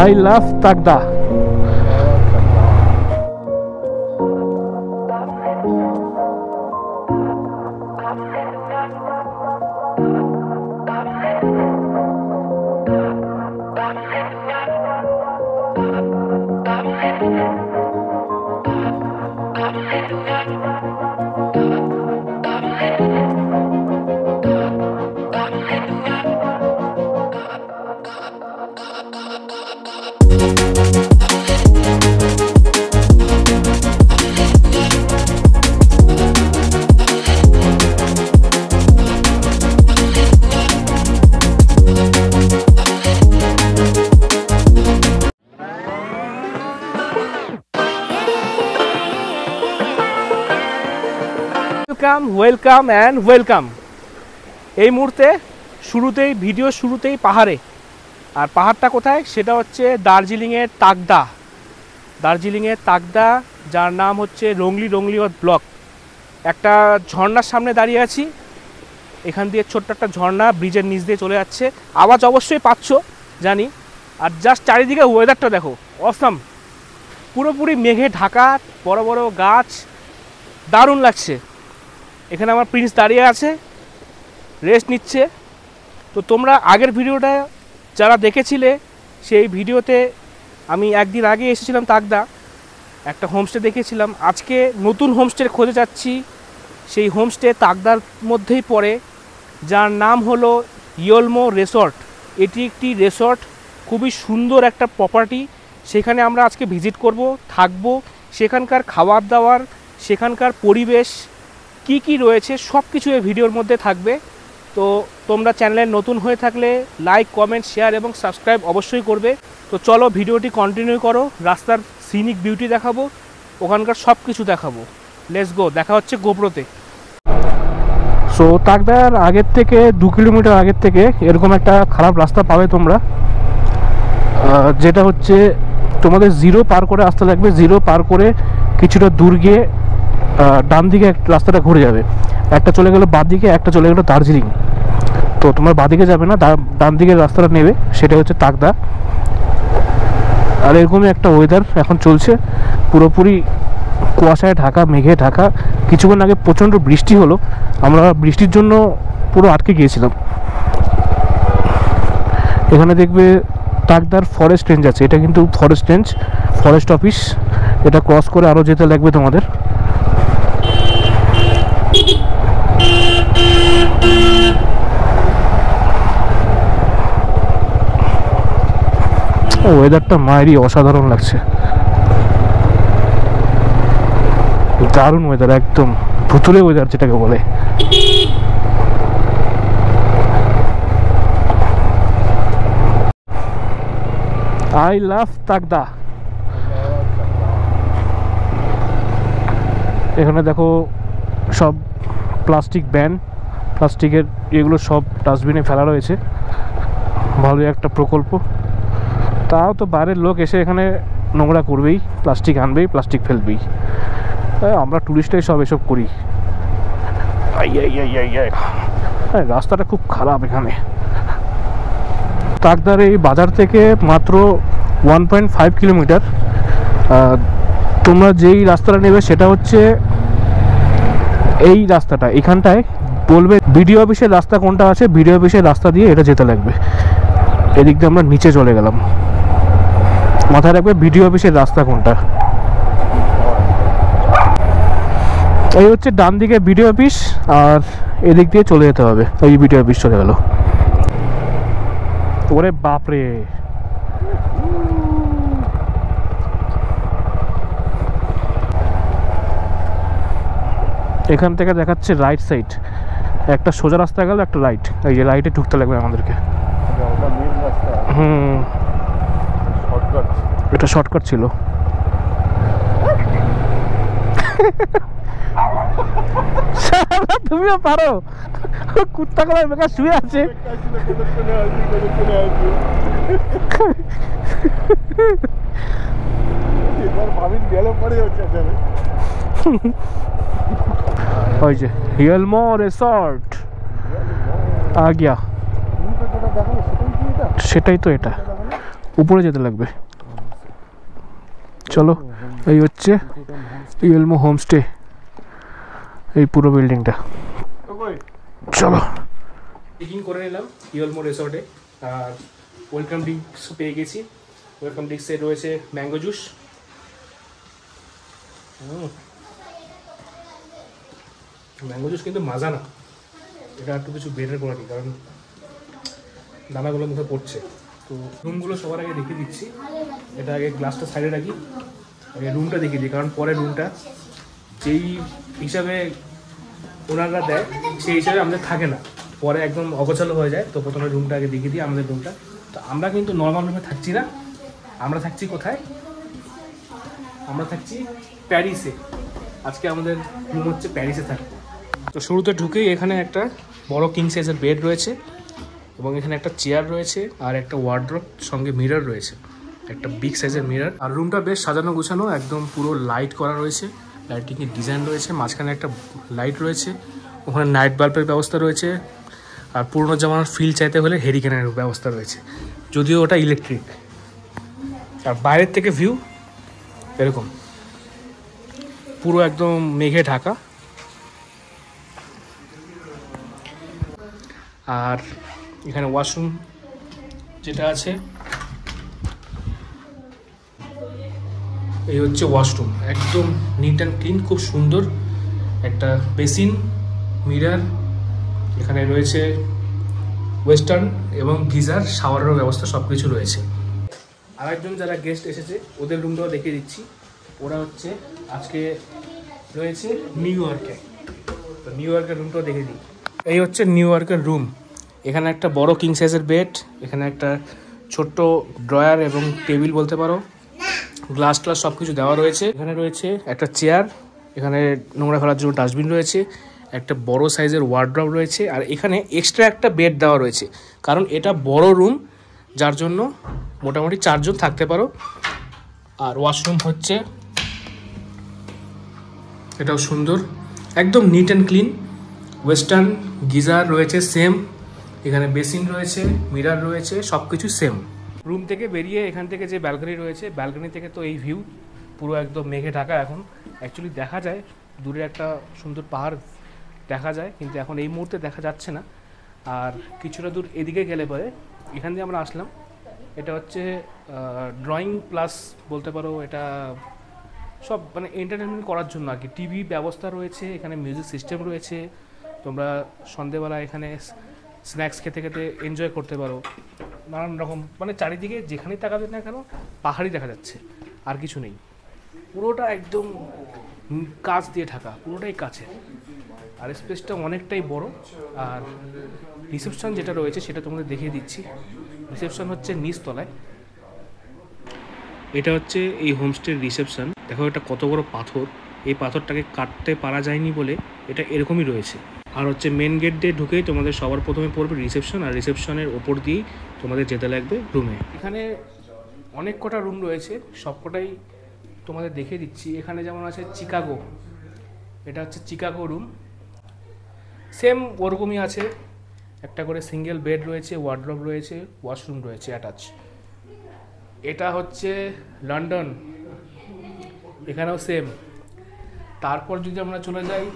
I love Tagda. Welcome and welcome. এই মুহূর্তে video শুরুতেই পাহাড়ে, আর পাহাড়টা কোথায় সেটা হচ্ছে দার্জিলিংয়ের তাগদা, যার নাম হচ্ছে রংলি ব্লক। একটা ঝর্ণার সামনে দাঁড়িয়ে আছি, এখান দিয়ে ছোট্ট একটা ঝর্ণা ব্রিজের নিচ দিয়ে চলে যাচ্ছে। আওয়াজ অবশ্যই পাচ্ছ জানি। আর জাস্ট চারিদিকে ওয়েদারটা দেখো, অসাম, পুরোপুরি মেঘে ঢাকা, বড় বড় গাছ, দারুণ লাগছে। এখানে আমার প্রিন্স দাঁড়িয়ে আছে, রেস্ট নিচ্ছে। তো তোমরা আগের ভিডিওটা যারা দেখেছিলে, সেই ভিডিওতে আমি একদিন আগে এসেছিলাম তাগদা, একটা হোমস্টে দেখেছিলাম। আজকে নতুন হোমস্টের খোঁজে যাচ্ছি। সেই হোমস্টে তাগদার মধ্যেই পড়ে, যার নাম হলো ইয়োলমো রিসর্ট। এটি একটি রিসর্ট, খুবই সুন্দর একটা প্রপার্টি। সেখানে আমরা আজকে ভিজিট করব, থাকবো। সেখানকার খাবার দাবার, সেখানকার পরিবেশ কি কি রয়েছে সব কিছু এই ভিডিওর মধ্যে থাকবে। তো তোমরা চ্যানেলে নতুন হয়ে থাকলে লাইক, কমেন্ট, শেয়ার এবং সাবস্ক্রাইব অবশ্যই করবে। তো চলো ভিডিওটি কন্টিনিউ করো। রাস্তার সিনিক বিউটি দেখাবো, ওখানকার সব কিছু দেখাবো। লেটস গো, দেখা হচ্ছে গোপ্রোতে। সো তাগদার আগের থেকে 2 কিলোমিটার আগের থেকে এরকম একটা খারাপ রাস্তা পাবে তোমরা, যেটা হচ্ছে তোমাদের জিরো পার করে আসতে লাগবে। জিরো পার করে কিছুটা দূর গিয়ে ডান দিকে রাস্তাটা ঘুরে যাবে। একটা চলে গেল বাঁ দিকে, একটা চলে গেল দার্জিলিং। তো তোমার বাঁ দিকে যাবে না, ডান দিকের রাস্তাটা নেবে, সেটা হচ্ছে তাগদা। আর এরকমই একটা ওয়েদার এখন চলছে, পুরোপুরি কুয়াশায় ঢাকা, মেঘে ঢাকা। কিছুক্ষণ আগে প্রচণ্ড বৃষ্টি হলো, আমরা বৃষ্টির জন্য পুরো আটকে গিয়েছিলাম। এখানে দেখবে তাগদার ফরেস্ট রেঞ্জ আছে, এটা কিন্তু ফরেস্ট রেঞ্জ, ফরেস্ট অফিস। এটা ক্রস করে আরও যেতে লাগবে তোমাদের। ওয়েদারটা মায়েরই অসাধারণ লাগছে, দারুণ ওয়েদার, একদম ভুতুরে ওয়েদার যেটাকে বলে। I love Takdah. এখানে দেখো সব প্লাস্টিক ব্যান, প্লাস্টিকের এগুলো সব ডাস্টবিনে ফেলা রয়েছে। ভালোই একটা প্রকল্প। তাও তো বাইরের লোক এসে এখানে নোংরা করবেই, প্লাস্টিক আনবেই, প্লাস্টিক ফেলবেই। আমরা টুরিস্টরাই সব এসব করি। রাস্তাটা খুব খারাপ এখানে। তাগদার এই বাজার থেকে মাত্র 1.5 কিলোমিটার। তোমরা যেই রাস্তাটা নেবে সেটা হচ্ছে এই রাস্তাটা। এখানটায় বলবে বিডিও অফিসের রাস্তা কোনটা আছে, বিডিও অফিসের রাস্তা দিয়ে এটা যেতে লাগবে। এদিক দিয়ে আমরা নিচে চলে গেলাম। মাথায় রাখবে বিডিও অফিসের রাস্তা কোনটা। এই হচ্ছে ডান দিকে বিডিও অফিস, আর এদিক দিয়ে চলে যেতে হবে। এই বিডিও অফিস চলে গেল। ওরে বাপরে, এখান থেকে দেখাচ্ছে রাইট সাইড, একটা সোজা রাস্তা গেল, একটা রাইট। এই যে রাইটে ঢুকতে লাগবে আমাদেরকে। এটা শর্টকাট ছিল। তুমিও পারো, কুত্তা কলার বেকার শুয়ে আছে। ওই যে ইয়োলমো রিসর্ট আ গিয়া, সেটাই তো এটা। উপরে যেতে লাগবে। চলো, এই হচ্ছে ইয়েলমো হোমস্টে, এই পুরো বিল্ডিংটা। চলো, চেকিং করে নিলাম ইয়েলমো রিসর্টে, আর ওয়েলকাম ড্রিঙ্কস পেয়ে গেছি। ওয়েলকাম ড্রিঙ্কসে রয়েছে ম্যাঙ্গো জুস। ম্যাঙ্গো জুস কিন্তু মজা না, এটা একটু কিছু বেটার করে নিই, কারণ দানাগুলো মুখে পড়ছে। তো রুমগুলো সবার আগে দেখিয়ে দিচ্ছি। এটা আগে গ্লাসটা সাইডে রাখি, আগে রুমটা দেখিয়ে দিই, কারণ পরে রুমটা যেই হিসাবে ওনারা দেয় সেই হিসাবে আমাদের থাকে না, পরে একদম অগোছালো হয়ে যায়। তো প্রথমে রুমটা আগে দেখিয়ে দিই, আমাদের রুমটা। তো আমরা কিন্তু নর্মাল রুমে থাকছি না, আমরা থাকছি কোথায়? আমরা থাকছি প্যারিসে। আজকে আমাদের রুম হচ্ছে প্যারিসে থাকবো। তো শুরুতে ঢুকেই এখানে একটা বড় কিং সাইজের বেড রয়েছে, এবং এখানে একটা চেয়ার রয়েছে, আর একটা ওয়ার্ড্রপ, সঙ্গে মিরর রয়েছে, একটা বিগ সাইজের মিরর। আর রুমটা বেশ সাজানো গোছানো, একদম পুরো লাইট করা রয়েছে, লাইটিংয়ের ডিজাইন রয়েছে, মাঝখানে একটা লাইট রয়েছে, ওখানে নাইট বাল্বের ব্যবস্থা রয়েছে, আর পুরোনো জামানার ফিল চাইতে হলে হেরিকেনের ব্যবস্থা রয়েছে, যদিও ওটা ইলেকট্রিক। আর বাইরের থেকে ভিউ এরকম, পুরো একদম মেঘে ঢাকা। আর এখানে ওয়াশরুম যেটা আছে, এই হচ্ছে ওয়াশরুম, একদম নিট অ্যান্ড ক্লিন, খুব সুন্দর। একটা বেসিন, মিরর, এখানে রয়েছে ওয়েস্টার্ন এবং গিজার, শাওয়ারেরও ব্যবস্থা, সব কিছু রয়েছে। আর একজন যারা গেস্ট এসেছে ওদের রুমটাও দেখিয়ে দিচ্ছি। ওরা হচ্ছে আজকে রয়েছে নিউ ইয়র্কে, তো নিউ ইয়র্কের রুমটাও দেখিয়ে দিই। এই হচ্ছে নিউ ইয়র্কের রুম। এখানে একটা বড় কিং সাইজের বেড, এখানে একটা ছোট্ট ড্রয়ার এবং টেবিল বলতে পারো, গ্লাস ট্লাস সব কিছু দেওয়া রয়েছে। এখানে রয়েছে একটা চেয়ার, এখানে নোংরা ফেলার জন্য ডাস্টবিন রয়েছে, একটা বড় সাইজের ওয়ার্ড্রপ রয়েছে, আর এখানে এক্সট্রা একটা বেড দেওয়া রয়েছে, কারণ এটা বড় রুম, যার জন্য মোটামুটি 4 জন থাকতে পারো। আর ওয়াশরুম হচ্ছে এটাও সুন্দর, একদম neat and clean, western geyser রয়েছে সেম, এখানে বেসিন রয়েছে, মিরর রয়েছে, সব কিছু সেম। রুম থেকে বেরিয়ে এখান থেকে যে ব্যালকনি রয়েছে, ব্যালকনি থেকে তো এই ভিউ পুরো একদম মেঘে ঢাকা। এখন অ্যাকচুয়ালি দেখা যায় দূরে একটা সুন্দর পাহাড় দেখা যায়, কিন্তু এখন এই মুহূর্তে দেখা যাচ্ছে না। আর কিছুটা দূর এদিকে গেলে পরে এখান দিয়ে আমরা আসলাম, এটা হচ্ছে ড্রয়িং প্লাস বলতে পারো, এটা সব মানে এন্টারটেনমেন্ট করার জন্য আর কি। টিভি ব্যবস্থা রয়েছে, এখানে মিউজিক সিস্টেম রয়েছে, তোমরা সন্ধেবেলা এখানে স্ন্যাক্স খেতে খেতে এনজয় করতে পারো। নানান রকম মানে চারিদিকে যেখানেই তাকাবে না কেন পাহাড়ই দেখা যাচ্ছে, আর কিছু নেই। পুরোটা একদম কাঁচ দিয়ে ঢাকা, পুরোটাই কাছে, আর স্পেসটা অনেকটাই বড়। আর রিসেপশন যেটা রয়েছে সেটা তোমাদের দেখিয়ে দিচ্ছি। রিসেপশন হচ্ছে নিচতলায়, এটা হচ্ছে এই হোমস্টের রিসেপশন। দেখো এটা কত বড় পাথর, এই পাথরটাকে কাটতে পারা যায়নি বলে এটা এরকমই রয়েছে। আর হচ্ছে মেন গেট দিয়ে ঢুকেই তোমাদের সবার প্রথমে পড়বে রিসেপশন, আর রিসেপশনের ওপর দিয়েই তোমাদের যেতে লাগবে রুমে। এখানে অনেক কটা রুম রয়েছে, সবকটাই তোমাদের দেখিয়ে দিচ্ছি। এখানে যেমন আছে চিকাগো, এটা হচ্ছে চিকাগো রুম, সেম ওরকমই আছে, একটা করে সিঙ্গেল বেড রয়েছে, ওয়ার্ড্রপ রয়েছে, ওয়াশরুম রয়েছে অ্যাটাচ। এটা হচ্ছে লন্ডন, এখানেও সেম। তারপর যদি আমরা চলে যাই,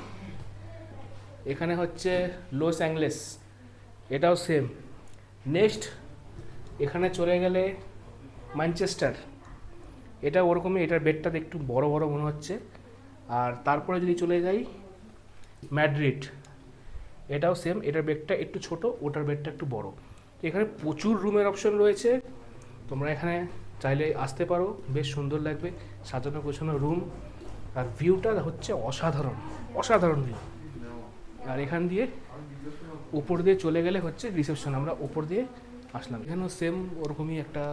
এখানে হচ্ছে লস অ্যাঞ্জেলেস, এটাও সেম। নেক্সট এখানে চলে গেলে ম্যানচেস্টার, এটা ওরকমই, এটার বেডটা একটু বড় বড় মনে হচ্ছে। আর তারপরে যদি চলে যাই ম্যাড্রিড, এটাও সেম, এটার বেডটা একটু ছোট, ওটার বেডটা একটু বড়। এখানে প্রচুর রুমের অপশন রয়েছে, তোমরা এখানে চাইলে আসতে পারো, বেশ সুন্দর লাগবে, সাজানো গোছানো রুম। আর ভিউটা হচ্ছে অসাধারণ, অসাধারণ ভিউ। আর এখান দিয়ে উপর দিয়ে চলে গেলে হচ্ছে রিসেপশন, আমরা উপর দিয়ে আসলাম। এখানেও সেম ওরকমই একটা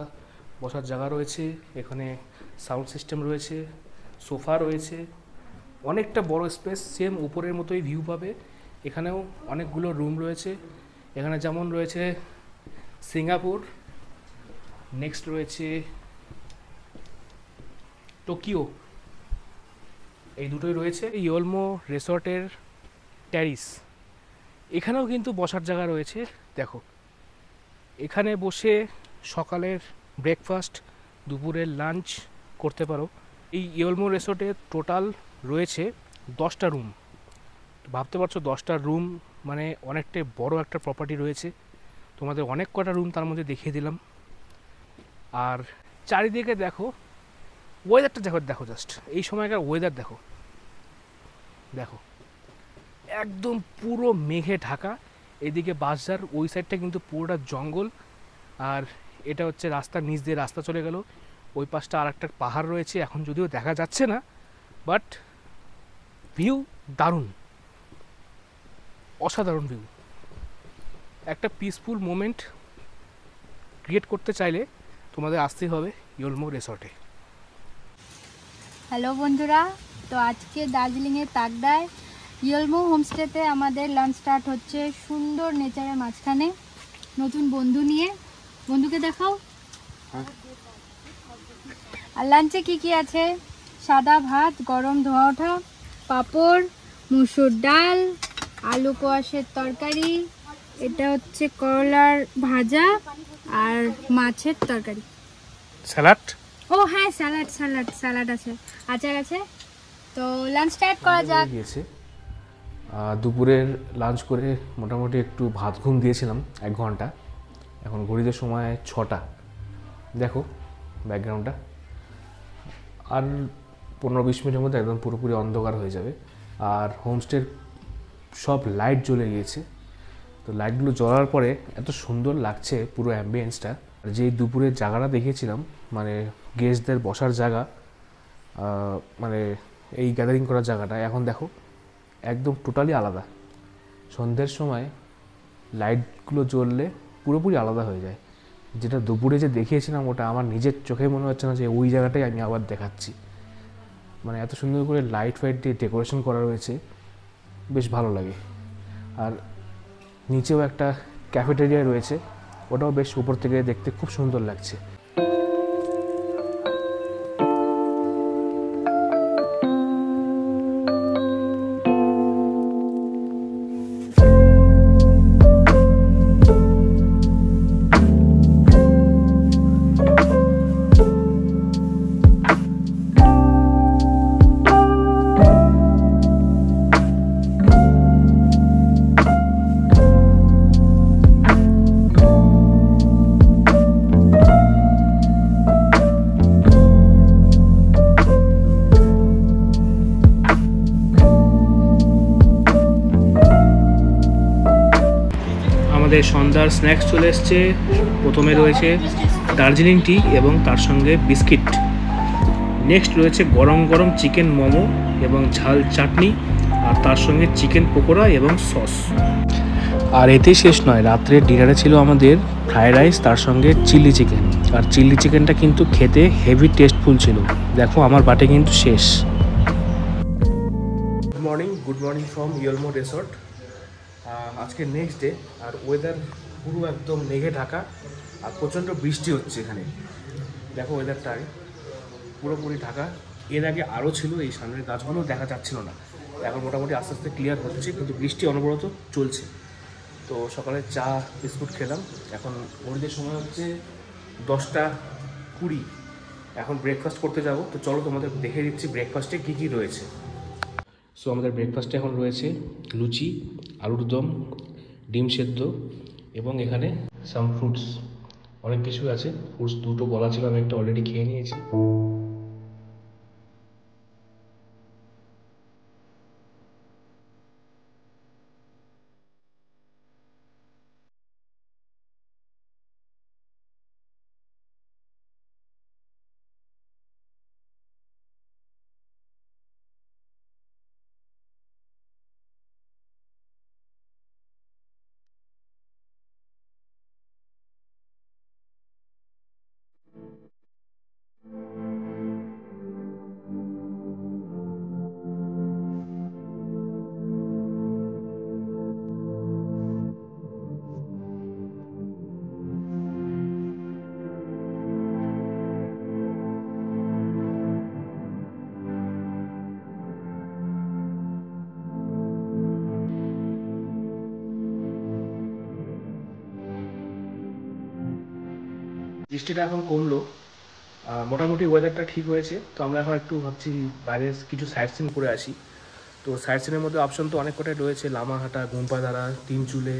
বসার জায়গা রয়েছে, এখানে সাউন্ড সিস্টেম রয়েছে, সোফা রয়েছে, অনেকটা বড় স্পেস, সেম উপরের মতোই ভিউ পাবে। এখানেও অনেকগুলো রুম রয়েছে, এখানে যেমন রয়েছে সিঙ্গাপুর, নেক্সট রয়েছে টোকিও, এই দুটোই রয়েছে। ইয়েলমো রিসর্টের ট্যারিস, এখানেও কিন্তু বসার জায়গা রয়েছে। দেখো এখানে বসে সকালের ব্রেকফাস্ট, দুপুরের লাঞ্চ করতে পারো। এই ইয়েলমো রিসোর্টে টোটাল রয়েছে 10টা রুম। ভাবতে পারছো 10টা রুম মানে অনেকটাই বড় একটা প্রপার্টি রয়েছে। তোমাদের অনেক কটা রুম তার মধ্যে দেখিয়ে দিলাম। আর চারিদিকে দেখো, ওয়েদারটা দেখো, দেখো জাস্ট এই সময়কার ওয়েদার দেখো, দেখো একদম পুরো মেঘে ঢাকা। এদিকে বাঁশঝাড়, ওই সাইডটা কিন্তু পুরোটা জঙ্গল। আর এটা হচ্ছে রাস্তার নিচ দিয়ে রাস্তা চলে গেল। ওই পাশটা আর একটা পাহাড় রয়েছে, এখন যদিও দেখা যাচ্ছে না, বাট ভিউ দারুণ, অসাধারণ ভিউ। একটা পিসফুল মোমেন্ট ক্রিয়েট করতে চাইলে তোমাদের আসতেই হবে ইয়েলমো রিসর্টে। হ্যালো বন্ধুরা, তো আজকে দার্জিলিংয়ের তাকদায় ইয়েলমো হোমস্টেতে আমাদের লাঞ্চ স্টার্ট হচ্ছে সুন্দর নেচারের মাঝখানে, নতুন বন্ধু নিয়ে। বন্ধুকে দেখাও। আর লাঞ্চে কি কি আছে? সাদা ভাত, গরম ধোয়া ওঠা, পাঁপড়, মুসুর ডাল, আলু কোয়াশের তরকারি, এটা হচ্ছে করলার ভাজা আর মাছের তরকারি, স্যালাড। ও হ্যাঁ স্যালাড স্যালাড স্যালাড আছে, আচার আছে। তো লাঞ্চ স্টার্ট করা যাক। গিয়েছে দুপুরের লাঞ্চ করে মোটামুটি একটু ভাত ঘুম দিয়েছিলাম 1 ঘন্টা। এখন ঘড়িতে সময় 6টা। দেখো ব্যাকগ্রাউন্ডটা, আর 15-20 মিনিটের মধ্যে একদম পুরোপুরি অন্ধকার হয়ে যাবে। আর হোমস্টের সব লাইট জ্বলে গিয়েছে। তো লাইটগুলো জ্বলার পরে এত সুন্দর লাগছে পুরো অ্যাম্বিয়েন্সটা। আর যেই দুপুরের জায়গাটা দেখিয়েছিলাম, মানে গেস্টদের বসার জায়গা, মানে এই গ্যাদারিং করার জায়গাটা, এখন দেখো একদম টোটালি আলাদা। সন্ধ্যের সময় লাইটগুলো জ্বললে পুরোপুরি আলাদা হয়ে যায়। যেটা দুপুরে যে দেখিয়েছিলাম ওটা আমার নিজের চোখে মনে হচ্ছে না যে ওই জায়গাটাই আমি আবার দেখাচ্ছি। মানে এত সুন্দর করে লাইট ফাইট দিয়ে ডেকোরেশন করা রয়েছে, বেশ ভালো লাগে। আর নিচেও একটা ক্যাফেটেরিয়া রয়েছে, ওটাও বেশ উপর থেকে দেখতে খুব সুন্দর লাগছে। আমাদের সন্ধ্যার স্ন্যাক্স চলে এসছে। প্রথমে রয়েছে দার্জিলিং টি এবং তার সঙ্গে বিস্কিট। নেক্সট রয়েছে গরম গরম চিকেন মোমো এবং ঝাল চাটনি, আর তার সঙ্গে চিকেন পকোড়া এবং সস। আর এতেই শেষ নয়, রাত্রে ডিনারে ছিল আমাদের ফ্রাইড রাইস, তার সঙ্গে চিলি চিকেন। আর চিলি চিকেনটা কিন্তু খেতে হেভি টেস্টফুল ছিল। দেখো আমার বাটে কিন্তু শেষ। Good morning from Yelmo resort. আজকে নেক্সট ডে, আর ওয়েদার পুরো একদম মেঘে ঢাকা, আর প্রচণ্ড বৃষ্টি হচ্ছে এখানে। দেখো ওয়েদারটা পুরোপুরি ঢাকা। এর আগে আরও ছিল, এই সামনের গাছগুলো দেখা যাচ্ছিল না, এখন মোটামুটি আস্তে আস্তে ক্লিয়ার হচ্ছে, কিন্তু বৃষ্টি অনবরত চলছে। তো সকালে চা বিস্কুট খেলাম। এখন ঘড়িতে সময় হচ্ছে 10টা 20। এখন ব্রেকফাস্ট করতে যাব। তো চলো তোমাদের দেখে দিচ্ছি ব্রেকফাস্টে কী কী রয়েছে। সো আমাদের ব্রেকফাস্টে এখন রয়েছে লুচি, আলুর দম, ডিম সেদ্ধ এবং এখানে সাম ফ্রুটস, অনেক কিছু আছে। ফ্রুটস দুটো বলা ছিল, আমি একটা অলরেডি খেয়ে নিয়েছি। বৃষ্টিটা এখন কমলো, মোটামুটি ওয়েদারটা ঠিক হয়েছে। তো আমরা এখন একটু ভাবছি বাইরে কিছু সাইট সিন করে আসি। তো সাইট সিনের মধ্যে অপশন তো অনেক কটাই রয়েছে, লামাহাটা, গুম্পাধারা, তিনচুলে,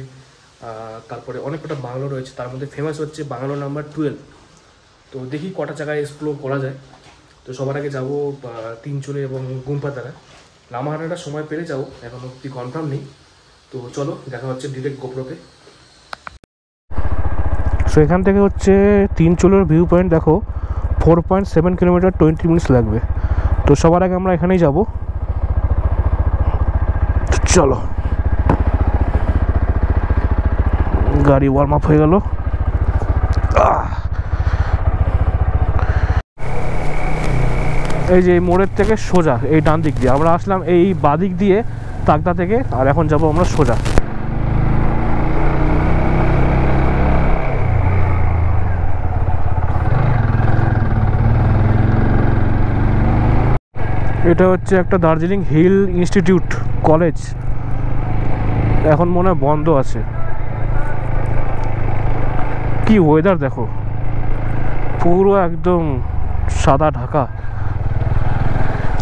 তারপরে অনেক কটা বাংলো রয়েছে। তার মধ্যে ফেমাস হচ্ছে বাংলো নাম্বার 12। তো দেখি কটা জায়গায় এক্সপ্লোর করা যায়। তো সবার আগে যাবো তিনচুলে এবং গুম্পাধারা। লামাহাটাটা সময় পেলে যাবো, এখন অব্দি কনফার্ম নেই। তো চলো দেখা হচ্ছে ডিরেক্ট গোপ্রোতে। সো এখান থেকে হচ্ছে তিনচুলের ভিউ পয়েন্ট দেখো, 4.7 কিলোমিটার, 20 মিনিটস লাগবে। তো সবার আগে আমরা এখানেই যাব, চলো। গাড়ি ওয়ার্ম আপ হয়ে গেল। এই যে এই মোড়ের থেকে সোজা এই ডান দিক দিয়ে আমরা আসলাম, এই বাদিক দিয়ে তাকদা থেকে, আর এখন যাব আমরা সোজা। এটা হচ্ছে একটা দার্জিলিং হিল ইনস্টিটিউট কলেজ, এখন মনে হয় বন্ধ আছে। কি ওয়েদার দেখো, পুরো একদম সাদা ঢাকা,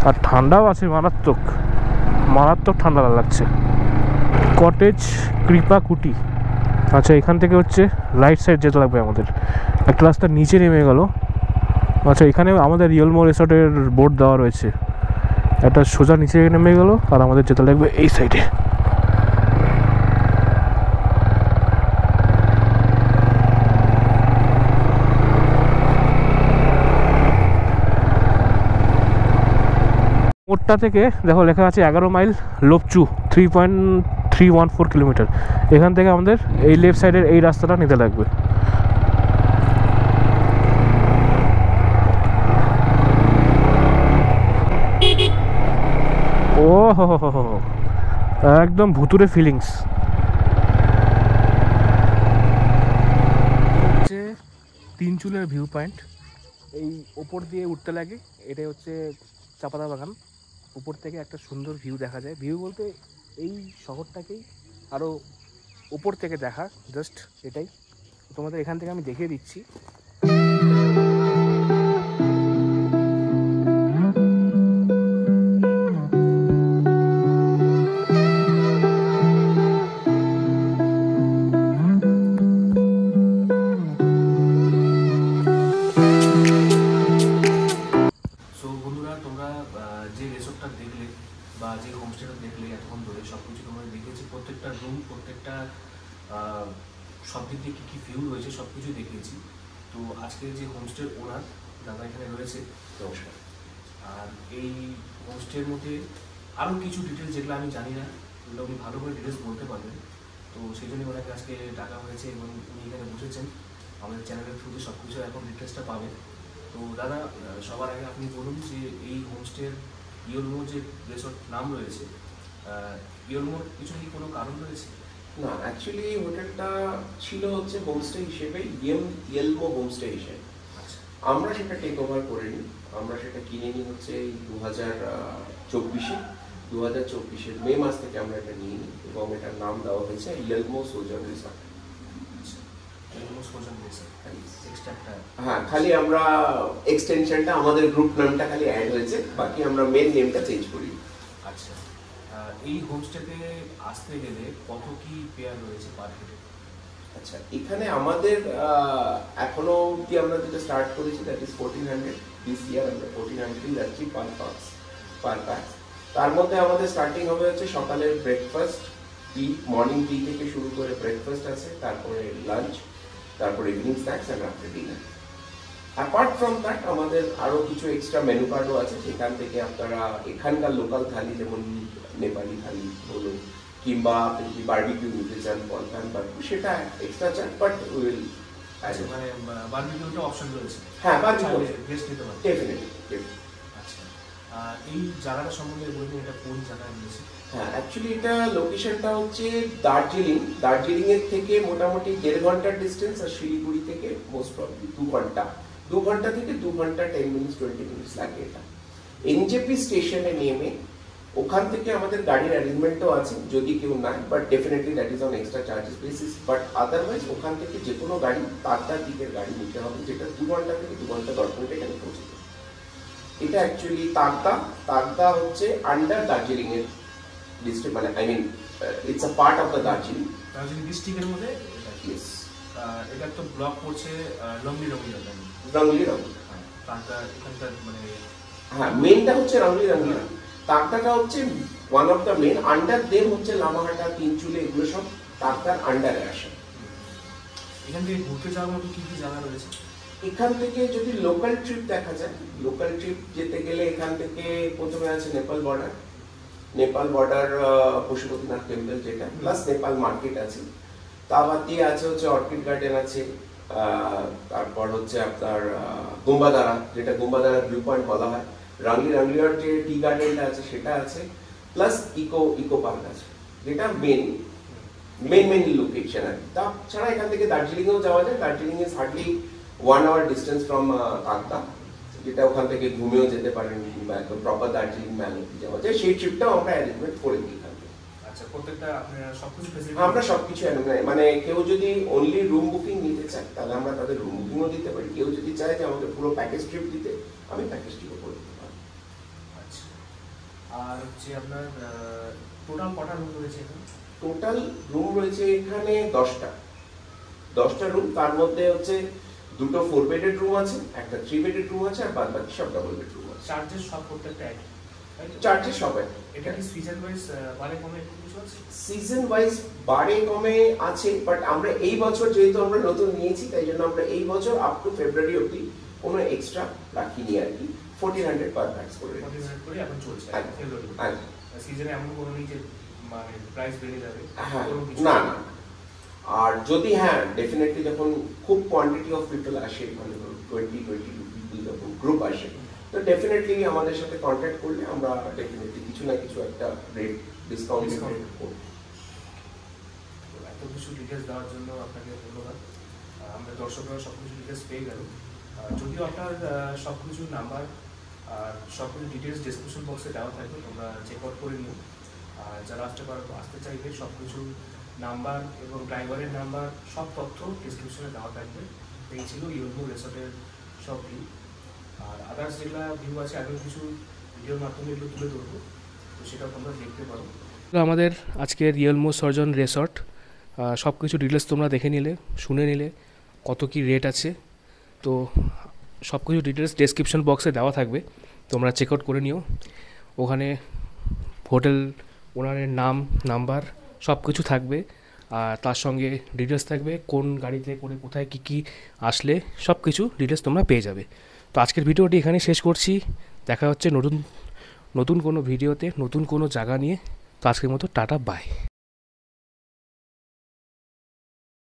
আর ঠান্ডাও আছে, মারাত্মক মারাত্মক ঠান্ডা লাগছে। কটেজ কৃপা কুটি। আচ্ছা, এখান থেকে হচ্ছে রাইট সাইড যেতে লাগবে আমাদের, একটা রাস্তা নিচে নেমে গেল। আচ্ছা, এখানে আমাদের রিয়েলমো রিসর্টের বোর্ড দেওয়া রয়েছে, একটা সোজা নিচে নেমে গেল, আর আমাদের যেতে লাগবে এই সাইডে। মোড়টা থেকে দেখো লেখা আছে 11 মাইল লোপচু, 3.314 কিলোমিটার। এখান থেকে আমাদের এই লেফট সাইডের এই রাস্তাটা নিতে লাগবে। ও হো, একদম ভুতুরে ফিলিংস। হচ্ছে তিনচুলের ভিউ পয়েন্ট, এই ওপর দিয়ে উঠতে লাগে। এটাই হচ্ছে চাপাতা বাগান। উপর থেকে একটা সুন্দর ভিউ দেখা যায়, ভিউ বলতে এই শহরটাকেই আরও উপর থেকে দেখা, জাস্ট এটাই। তোমাদের এখান থেকে আমি দেখিয়ে দিচ্ছি। যে রিসোর্টটা দেখলে বা যে হোমস্টেটা দেখলে এতক্ষণ ধরে, সব কিছু তোমরা দেখেছি, প্রত্যেকটা রুম, প্রত্যেকটা সব দিক দিয়ে কী কী ভিউ রয়েছে সব কিছু দেখিয়েছি। তো আজকে যে হোমস্টের ওনার দাদা এখানে রয়েছে, নমস্কার। আর এই হোমস্টের মধ্যে আরও কিছু ডিটেলস যেগুলো আমি জানি না, এগুলো উনি ভালো করে ডিটেলস বলতে পারবেন। তো সেই জন্যই ওনাকে আজকে ডাকা হয়েছে এবং উনি এখানে বসেছেন। আমাদের চ্যানেলের থ্রুতে সব কিছু এখন ডিটেলসটা পাবেন। তো দাদা, সবার আগে আপনি বলুন যে এই হোমস্টের ইয়েলমো যে রিসোর্ট নাম রয়েছে, ইয়েলমোর কিছু কি কোনো কারণ রয়েছে? না, অ্যাকচুয়ালি হোটেলটা ছিল হচ্ছে হোমস্টে হিসেবে, ইয়েলমো হোমস্টে হিসেবে। আচ্ছা, আমরা সেটা টেক ওভার করে নিই, আমরা সেটা কিনে নিই হচ্ছে এই 2024 মে মাস থেকে আমরা এটা নিয়ে নিই, এবং এটার নাম দেওয়া হয়েছে ইয়েলমো সোজার রিসর্ট। হ্যাঁ, খালি আমরা এক্সটেনশনটা, আমাদের গ্রুপ নামটা খালি অ্যাড হয়েছে, বাকি আমরা মেন নেমটা চেঞ্জ করি। আচ্ছা, এই হোমস্টেতে আসতে গেলে কত কি পেয়ার রয়েছে পার হেডে? আচ্ছা, এখানে আমাদের এখনো অবধি আমরা যেটা স্টার্ট করেছি দ্যাট ইজ 1400। দিস ইয়ার আমরা 1400 যাচ্ছি পার প্যাক্স। তার মধ্যে আমাদের স্টার্টিং হবে হচ্ছে সকালের ব্রেকফাস্ট, টি, মর্নিং টি থেকে শুরু করে ব্রেকফাস্ট আছে, তারপরে লাঞ্চ, তারপরে ইভিনিং স্ন্যাক্স অ্যান্ড রাত্রে ডিনার। অ্যাপার্ট ফ্রম দ্যাট আমাদের আরও কিছু এক্সট্রা মেনু কার্ডও আছে, সেখান থেকে আপনারা এখানকার লোকাল থালি, যেমন নেপালি থালি বলুন, কিংবা আপনি যদি বারবিকিউ নিতে চান, পলকান বারবিকিউ, সেটা এক্সট্রা চার্জ, বাট উইল মানে বারবিকিউটা অপশন রয়েছে। হ্যাঁ, বারবিকিউ গেস্ট নিতে পারে, ডেফিনেটলি। আচ্ছা, এই জায়গাটা সম্বন্ধে বলবেন, এটা কোন জায়গায় রয়েছে? হ্যাঁ, অ্যাকচুয়ালি এটা লোকেশনটা হচ্ছে দার্জিলিং এর থেকে মোটামুটি 1.5 ঘন্টার ডিস্টেন্স, আর শিলিগুড়ি থেকে মোস্ট প্রবলি 2 ঘন্টা থেকে 2 ঘন্টা 10 মিনিটস 20 মিনিটস লাগে। এটা এনজেপি স্টেশনে নেমে ওখান থেকে আমাদের গাড়ির অ্যারেঞ্জমেন্টও আছে যদি কেউ নাই, but definitely that is on extra charges basis. But otherwise ওখান থেকে যে কোনো গাড়ি তার দিকের গাড়ি নিতে হবে, যেটা 2 ঘন্টা থেকে 2 ঘন্টা 10 মিনিটে এখানে পৌঁছে যাবে। এটা অ্যাকচুয়ালি তাগদা হচ্ছে আন্ডার দার্জিলিং এর ডিস্ট্রিক্ট, মানে I mean it's a part of the Darjeeling ডিস্ট্রিক্টের মধ্যে। ইয়েস, এটা তো ব্লক পড়ছে রংলি রংলি। তাগদা এখানকার মানে হ্যাঁ, মেইনটা হচ্ছে রংলি। তাগদাটা হচ্ছে one of the main. Under them হচ্ছে লামাহাটা, তিনচুলে, এগুলো সব তাগদার আন্ডারে আসে। এখান থেকে ঘুরতে যাওয়ার মতো কি কি জায়গা রয়েছে? এখান থেকে যদি লোকাল ট্রিপ দেখা যায়, লোকাল ট্রিপ যেতে গেলে এখান থেকে প্রথমে আছে নেপাল বর্ডার পশুপতিনাথ টেম্পল যেটা, প্লাস নেপাল মার্কেট আছে। তা বাদ দিয়ে আছে হচ্ছে অর্কিড গার্ডেন আছে, তারপর হচ্ছে আপনার গুম্বাদারা, যেটা গুম্বাদারা ভিউ পয়েন্ট বলা হয়। রাংলিয়ার যে টি গার্ডেনটা আছে সেটা আছে, প্লাস ইকো পার্ক আছে, যেটা মেইন লোকেশন আর কি। তাছাড়া এখান থেকে দার্জিলিংও যাওয়া যায়। Darjeeling is hardly 1 hour distance from Takdah, যেটা ওখান থেকে ঘুমিয়েও যেতে পারেন, কিংবা একদম প্রপার দার্জিলিং ম্যালে যাওয়া যায়। সেই ট্রিপটাও আমরা অ্যারেঞ্জমেন্ট করে দিই এখান থেকে। আচ্ছা, প্রত্যেকটা আপনারা সবকিছু ফেসিলিটি? আমরা সবকিছু মানে কেউ যদি অনলি রুম বুকিং নিতে চায় তাহলে আমরা তাদের রুম বুকিংও দিতে পারি। কেউ যদি চায় যে আমাদের পুরো প্যাকেজ ট্রিপ দিতে, আমি প্যাকেজ ট্রিপও করে দিতে পারি। আচ্ছা, আর হচ্ছে আপনার টোটাল কটা রুম রয়েছে এখানে? টোটাল রুম রয়েছে এখানে 10টা রুম। তার মধ্যে হচ্ছে 2টো 4 বেডেড রুম আছে, একটা 3 বেডেড রুম আছে, আর বাদ বাকি সব ডাবল বেড রুম আছে। চার্জেস সব প্রত্যেকটা একই? চার্জেস সব একই। এটা কি সিজন ওয়াইজ বাড়ে কমে কিছু আছে? সিজন ওয়াইজ বাড়ে কমে আছে, বাট আমরা এই বছর যেহেতু আমরা নতুন নিয়েছি, তাই জন্য আমরা এই বছর আপ টু ফেব্রুয়ারি অবধি কোনো এক্সট্রা রাখিনি আর কি। 1400 পার প্যাক্স করে 1400 করে এখন চলছে ফেব্রুয়ারি। সিজনে এমন কোনো নেই যে মানে প্রাইস বেড়ে যাবে? হ্যাঁ, না। আর যদি ডেফিনেটলি যখন খুব কোয়ান্টিটি অফ পিপল আসে, মানে 20-22 পিপল যখন গ্রুপ আসে, তো ডেফিনেটলি আমাদের সাথে কন্ট্যাক্ট করলে আমরা ডেফিনেটলি কিছু না কিছু একটা রেট ডিসকাউন্ট করব। এত কিছু ডিটেলস দেওয়ার জন্য আপনাকে ধন্যবাদ। আমরা দর্শকরা সব কিছু ডিটেলস পেয়ে গেল। যদিও আপনার সব কিছু নাম্বার আর সব কিছু ডিটেলস ডিসক্রিপশন বক্সে দেওয়া থাকবে, তোমরা চেক আউট করে নিও। আর যারা আসতে চাইবে সব কিছু নাম্বার এবং ড্রাইভারের নাম্বার সব তথ্য ডিসক্রিপশনে দেওয়া থাকবে। এই ছিল ইয়োলমো রিসর্টের সব ভিউ। আর আদার্স যেগুলো ভিউ আছে আগেও কিছু ভিডিওর মাধ্যমে এগুলো তুলে ধরবো, তো সেটা তোমরা দেখতে পারো। আমাদের আজকের ইয়োলমো সর্জন রিসর্ট সব কিছু ডিটেলস তোমরা দেখে নিলে, শুনে নিলে কত কি রেট আছে। তো সব কিছু ডিটেলস ডেসক্রিপশন বক্সে দেওয়া থাকবে, তোমরা চেক আউট করে নিও। ওখানে হোটেল ওনারের নাম, নাম্বার সব কিছু থাকবে, আর তার সঙ্গে ডিটেলস থাকবে কোন গাড়িতে করে কোথায় কী কী আসলে সব কিছু ডিটেলস তোমরা পেয়ে যাবে। তো আজকের ভিডিওটি এখানে শেষ করছি। দেখা হচ্ছে নতুন কোনো ভিডিওতে, নতুন কোনো জায়গা নিয়ে। তো আজকের মতো টাটা, বাই।